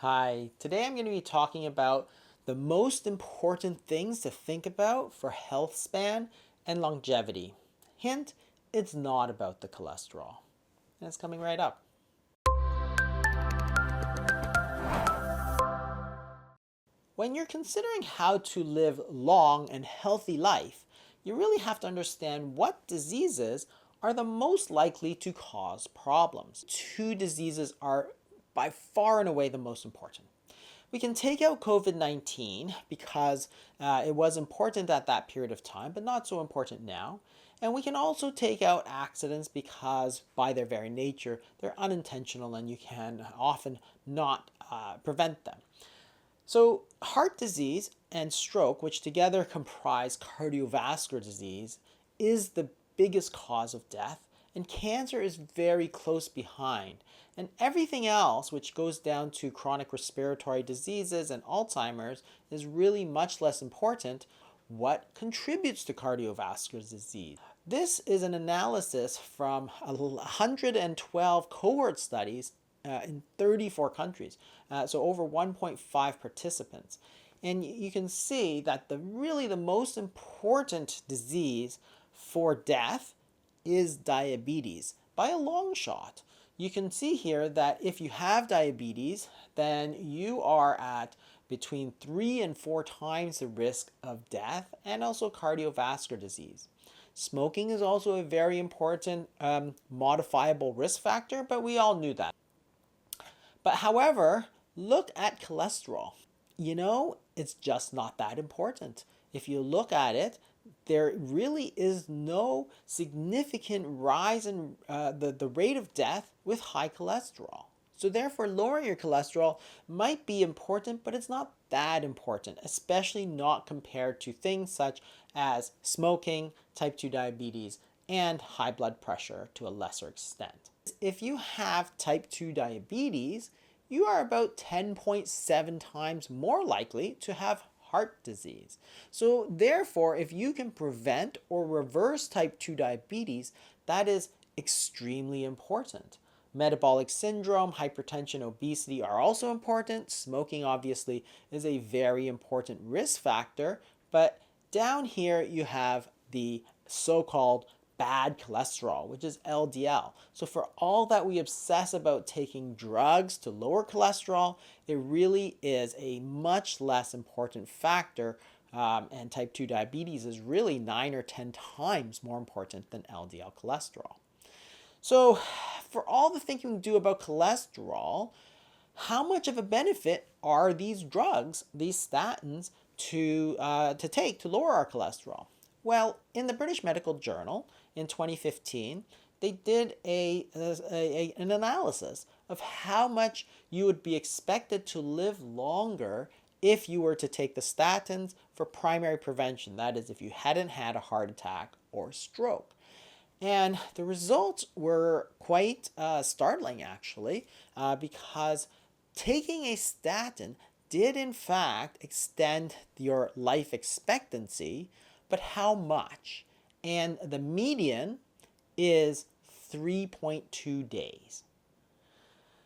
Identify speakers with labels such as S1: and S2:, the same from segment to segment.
S1: Hi, today I'm going to be talking about the most important things to think about for health span and longevity. Hint, it's not about the cholesterol. And it's coming right up. When you're considering how to live long and healthy life, you really have to understand what diseases are the most likely to cause problems. Two diseases are by far and away the most important. We can take out COVID-19 because it was important at that period of time, but not so important now. And we can also take out accidents because by their very nature, they're unintentional and you can often not prevent them. So heart disease and stroke, which together comprise cardiovascular disease, is the biggest cause of death, and cancer is very close behind. And everything else, which goes down to chronic respiratory diseases and Alzheimer's, is really much less important. What contributes to cardiovascular disease? This is an analysis from 112 cohort studies in 34 countries, so over 1.5 participants. And you can see that really the most important disease for death is diabetes by a long shot. You can see here that if you have diabetes, then you are at between 3 and 4 times the risk of death and also cardiovascular disease. Smoking is also a very important modifiable risk factor, but we all knew that. But however, look at cholesterol. It's just not that important. If you look at it, there really is no significant rise in the rate of death with high cholesterol. So therefore, lowering your cholesterol might be important, but it's not that important, especially not compared to things such as smoking, type 2 diabetes, and high blood pressure to a lesser extent. If you have type 2 diabetes, you are about 10.7 times more likely to have heart disease. So therefore, if you can prevent or reverse type 2 diabetes, that is extremely important. Metabolic syndrome, hypertension, obesity are also important. Smoking obviously is a very important risk factor, but down here you have the so-called bad cholesterol, which is LDL. So for all that we obsess about taking drugs to lower cholesterol, it really is a much less important factor, and type 2 diabetes is really 9 or 10 times more important than LDL cholesterol. So for all the thinking we do about cholesterol, how much of a benefit are these drugs, these statins, to take to lower our cholesterol? Well, in the British Medical Journal in 2015, they did an analysis of how much you would be expected to live longer if you were to take the statins for primary prevention. That is, if you hadn't had a heart attack or stroke. And the results were quite startling, actually, because taking a statin did in fact extend your life expectancy, but how much? And the median is 3.2 days.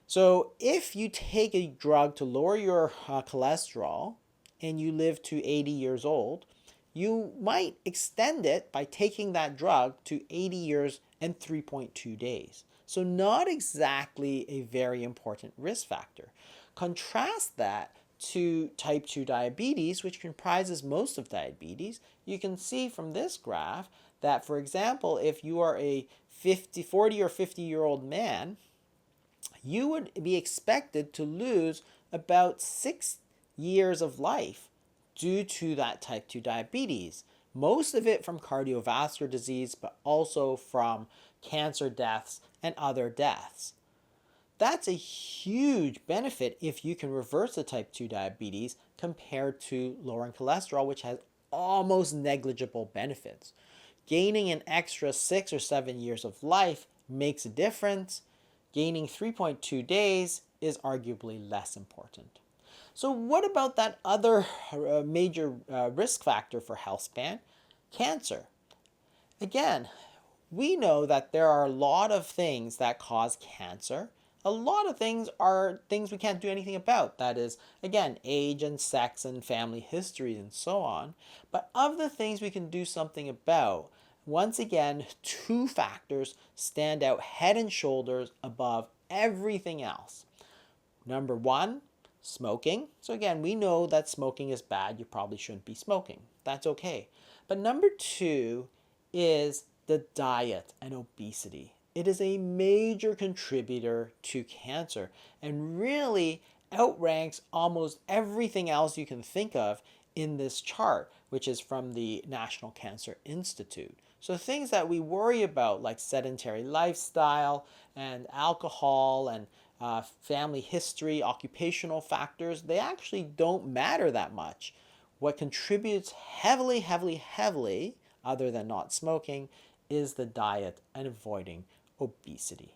S1: So if you take a drug to lower your cholesterol and you live to 80 years old, you might extend it by taking that drug to 80 years and 3.2 days. So not exactly a very important risk factor. Contrast that to type 2 diabetes, which comprises most of diabetes. You can see from this graph that, for example, if you are a 40 or 50-year-old man, you would be expected to lose about 6 years of life due to that type 2 diabetes. Most of it from cardiovascular disease, but also from cancer deaths and other deaths. That's a huge benefit if you can reverse the type 2 diabetes compared to lowering cholesterol, which has almost negligible benefits. Gaining an extra 6 or 7 years of life makes a difference. Gaining 3.2 days is arguably less important. So what about that other major risk factor for health span? Cancer. Again, we know that there are a lot of things that cause cancer, a lot of things are things we can't do anything about. That is, again, age and sex and family history and so on. But of the things we can do something about, once again, two factors stand out head and shoulders above everything else. Number one, smoking. So again, we know that smoking is bad. You probably shouldn't be smoking. That's okay. But number two is the diet and obesity. It is a major contributor to cancer and really outranks almost everything else you can think of in this chart, which is from the National Cancer Institute. So things that we worry about, like sedentary lifestyle and alcohol and family history, occupational factors, they actually don't matter that much. What contributes heavily, other than not smoking, is the diet and avoiding obesity.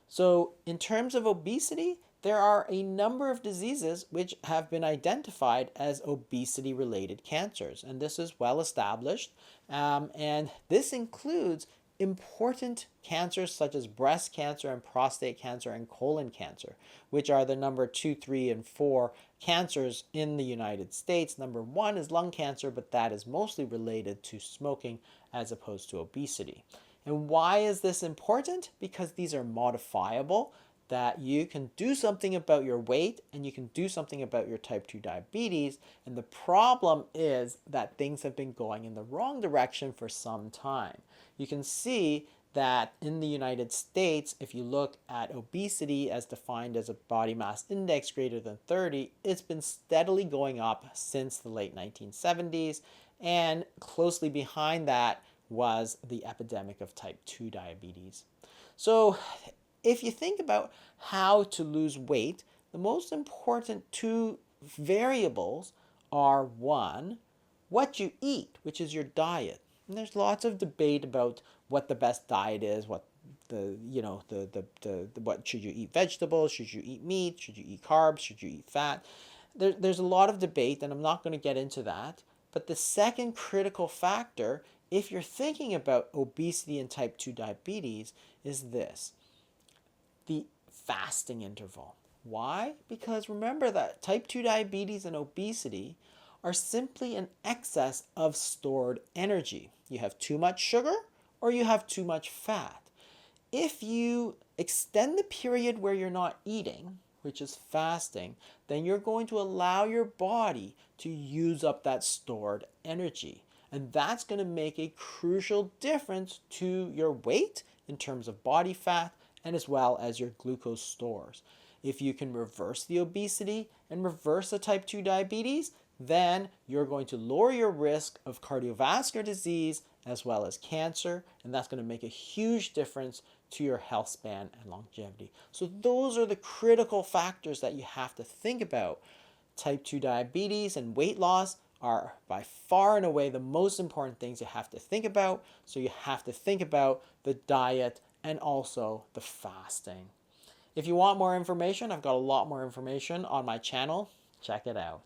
S1: So in terms of obesity, there are a number of diseases which have been identified as obesity-related cancers, and this is well established. And this includes important cancers such as breast cancer and prostate cancer and colon cancer, which are the number 2, 3, and 4 cancers in the United States. Number 1 is lung cancer, but that is mostly related to smoking as opposed to obesity. And why is this important? Because these are modifiable, that you can do something about your weight and you can do something about your type 2 diabetes. And the problem is that things have been going in the wrong direction for some time. You can see that in the United States, if you look at obesity as defined as a body mass index greater than 30, it's been steadily going up since the late 1970s. And closely behind that was the epidemic of type 2 diabetes. So if you think about how to lose weight, the most important two variables are, one, what you eat, which is your diet. And there's lots of debate about what the best diet is, what what should you eat vegetables, should you eat meat, should you eat carbs, should you eat fat. There's a lot of debate, and I'm not going to get into that. But the second critical factor, if you're thinking about obesity and type 2 diabetes, is this: the fasting interval. Why? Because remember that type 2 diabetes and obesity are simply an excess of stored energy. You have too much sugar or you have too much fat. If you extend the period where you're not eating, which is fasting, then you're going to allow your body to use up that stored energy. And that's going to make a crucial difference to your weight in terms of body fat and as well as your glucose stores. If you can reverse the obesity and reverse the type 2 diabetes, then you're going to lower your risk of cardiovascular disease as well as cancer, and that's going to make a huge difference to your health span and longevity. So those are the critical factors that you have to think about. Type 2 diabetes and weight loss are by far and away the most important things you have to think about. So you have to think about the diet and also the fasting. If you want more information, I've got a lot more information on my channel. Check it out.